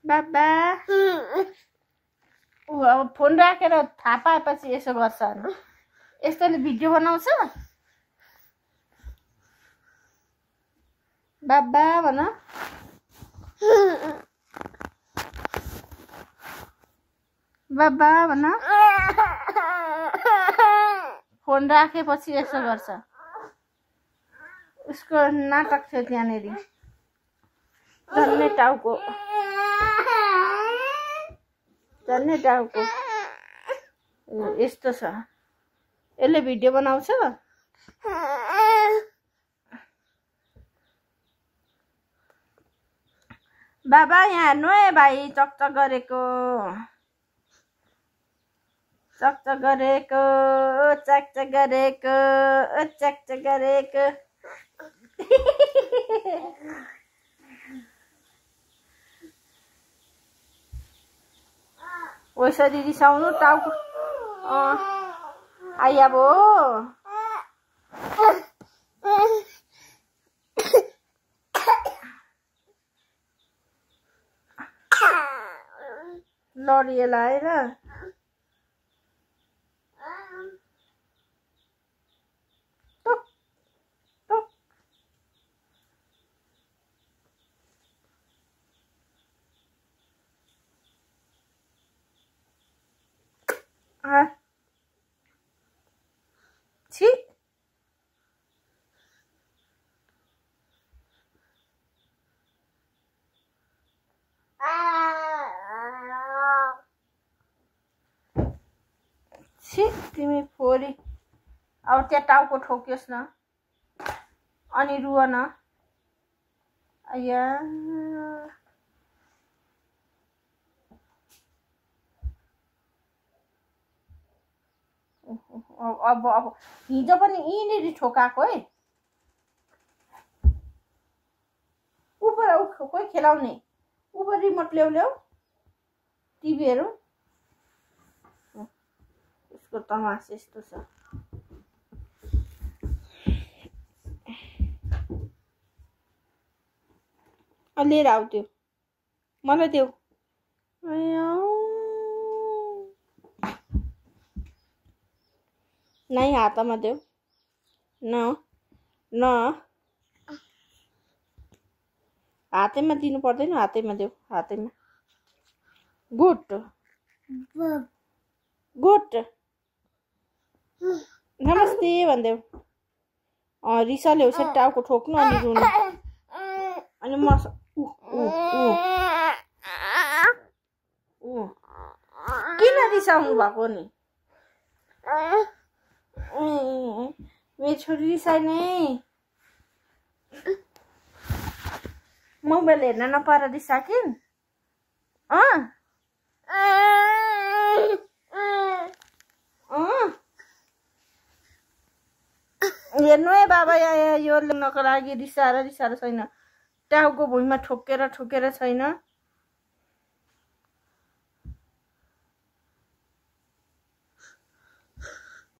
बाबा अब फोन राखेर थाहा पाएपछि यसो गर्छ अनि यस्तोले भिडियो बनाउँछ बाबा भन बाबा भन फोन राखेपछि यसो गर्छ उसको नाटक थियो त्यहाँनेरि झन्ने टाउको यस्तो छ यसले भिडियो बनाउँछ बाबा यहाँ हेर्नु है भाइ चकचक गरेको वैसरी रिसाउनु टाउको आइया भो लडिएला आएर छि तिमी फोरी अब त्यहाँ टाउको ठोक्योस् न अनि रुव न आया अब हिजो पनि यिनीहरु ठोकाको है उपर कोही खेलाउने उपर रिमोट ल्याउ टिभी हेरौँ उसको तमास यस्तो छ लिएर आऊ त्यो मलाई देऊ नै हातमा देऊ न हातैमा दिनु पर्दैन हातैमा देऊ हातैमा गुड नमस्ते भन्देऊ रिसाले उसरी टाउको ठोक्नु अनि रुनु अनि म किन रिसाउनु भएको नि मेरो छोरी रिसाइने मोबाइल हेर्न नपाएर रिसाकिन् हेर्नु है बाबा यो ल्याउनको लागि रिसाएर छैन टाउको भुइँमा ठोकेर छैन